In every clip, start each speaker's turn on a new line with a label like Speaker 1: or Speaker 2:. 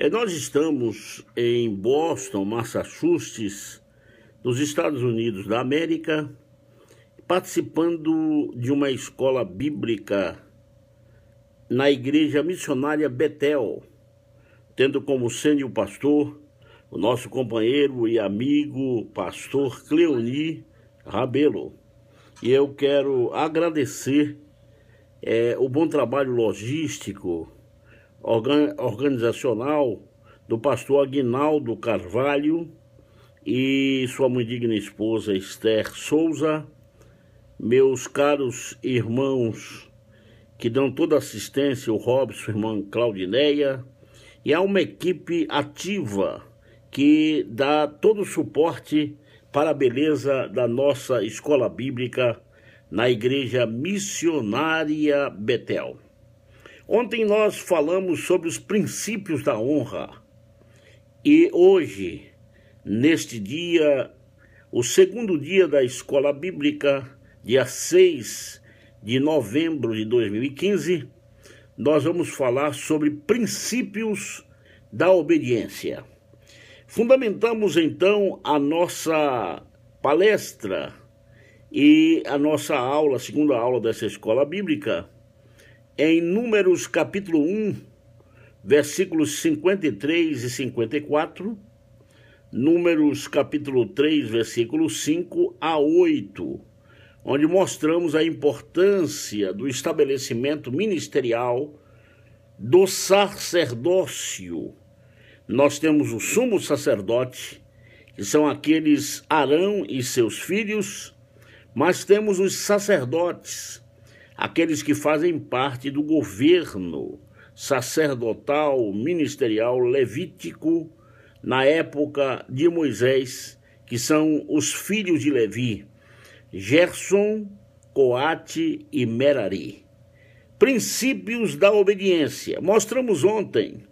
Speaker 1: Nós estamos em Boston, Massachusetts, nos Estados Unidos da América, participando de uma escola bíblica na Igreja Missionária Betel, tendo como sênior pastor o nosso companheiro e amigo pastor Cleoni Rabelo. E eu quero agradecer o bom trabalho logístico, organizacional do pastor Aguinaldo Carvalho e sua muito digna esposa Esther Souza, meus caros irmãos que dão toda assistência, o Robson, irmã Claudineia, e há uma equipe ativa que dá todo o suporte para a beleza da nossa escola bíblica na Igreja Missionária Betel. Ontem nós falamos sobre os princípios da honra e hoje, neste dia, o segundo dia da escola bíblica, dia 6 de novembro de 2015, nós vamos falar sobre princípios da obediência. Fundamentamos então a nossa palestra e a nossa aula, a segunda aula dessa escola bíblica, em Números capítulo 1, versículos 53 e 54, Números capítulo 3, versículos 5 a 8, onde mostramos a importância do estabelecimento ministerial do sacerdócio. Nós temos o sumo sacerdote, que são aqueles Arão e seus filhos, mas temos os sacerdotes, aqueles que fazem parte do governo sacerdotal, ministerial, levítico, na época de Moisés, que são os filhos de Levi, Gerson, Coate e Merari. Princípios da obediência. Mostramos ontem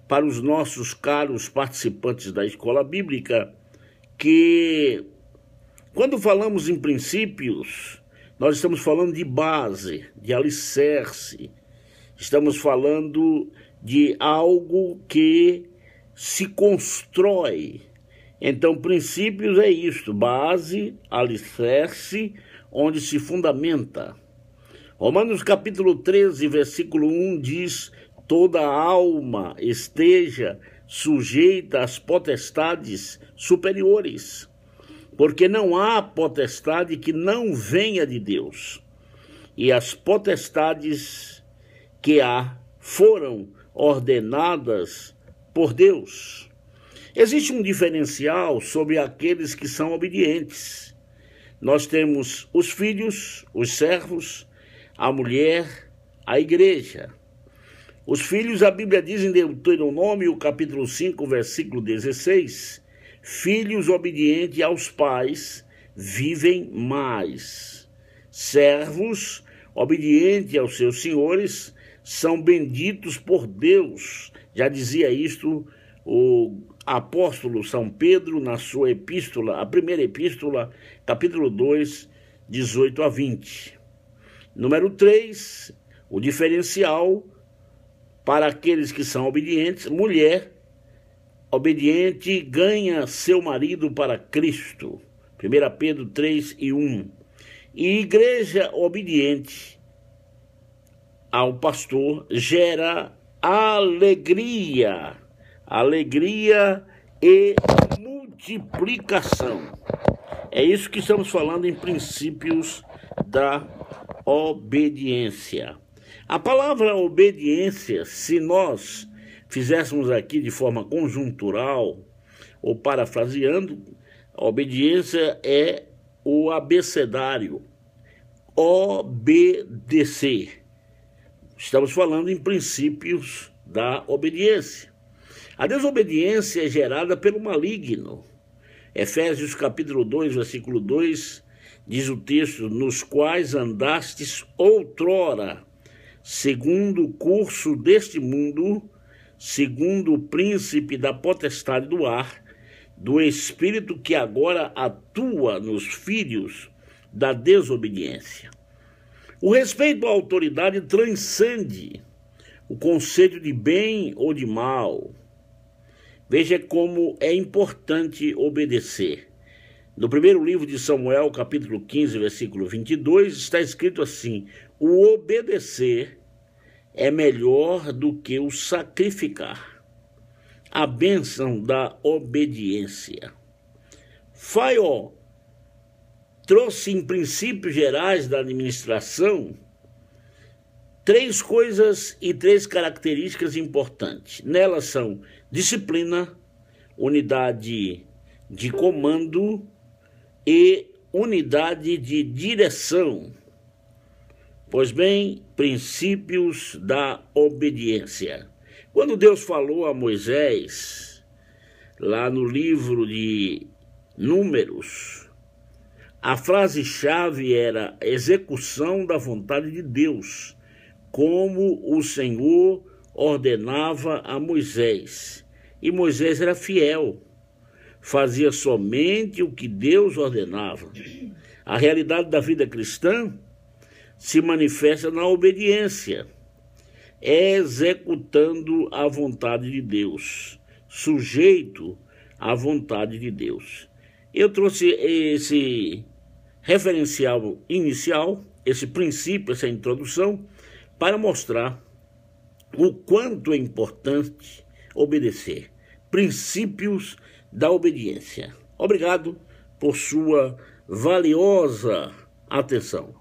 Speaker 1: para os nossos caros participantes da escola bíblica que, quando falamos em princípios, nós estamos falando de base, de alicerce, estamos falando de algo que se constrói. Então, princípios é isto, base, alicerce, onde se fundamenta. Romanos capítulo 13, versículo 1 diz: toda alma esteja sujeita às potestades superiores, porque não há potestade que não venha de Deus, e as potestades que há foram ordenadas por Deus. Existe um diferencial sobre aqueles que são obedientes. Nós temos os filhos, os servos, a mulher, a igreja. Os filhos, a Bíblia diz em Deuteronômio, capítulo 5, versículo 16, filhos obedientes aos pais vivem mais. Servos obedientes aos seus senhores são benditos por Deus. Já dizia isto o apóstolo São Pedro na sua epístola, a primeira epístola, capítulo 2, 18 a 20. Número 3, o diferencial para aqueles que são obedientes: mulher obediente ganha seu marido para Cristo. 1 Pedro 3 e 1. E igreja obediente ao pastor gera alegria e multiplicação. É isso que estamos falando em princípios da obediência. A palavra obediência, se nós fizéssemos aqui de forma conjuntural ou parafraseando, a obediência é o abecedário, obedecer. Estamos falando em princípios da obediência. A desobediência é gerada pelo maligno. Efésios capítulo 2, versículo 2, diz o texto: nos quais andastes outrora, segundo o curso deste mundo, segundo o príncipe da potestade do ar, do espírito que agora atua nos filhos da desobediência. O respeito à autoridade transcende o conceito de bem ou de mal. Veja como é importante obedecer. No primeiro livro de Samuel, capítulo 15, versículo 22, está escrito assim: o obedecer é melhor do que o sacrificar. A bênção da obediência. Faió trouxe em princípios gerais da administração 3 coisas e 3 características importantes. Nelas são disciplina, unidade de comando e unidade de direção. Pois bem, princípios da obediência. Quando Deus falou a Moisés, lá no livro de Números, a frase-chave era execução da vontade de Deus, como o Senhor ordenava a Moisés. E Moisés era fiel, fazia somente o que Deus ordenava. A realidade da vida cristã se manifesta na obediência, executando a vontade de Deus, sujeito à vontade de Deus. Eu trouxe esse referencial inicial, esse princípio, essa introdução, para mostrar o quanto é importante obedecer. Princípios da obediência. Obrigado por sua valiosa atenção.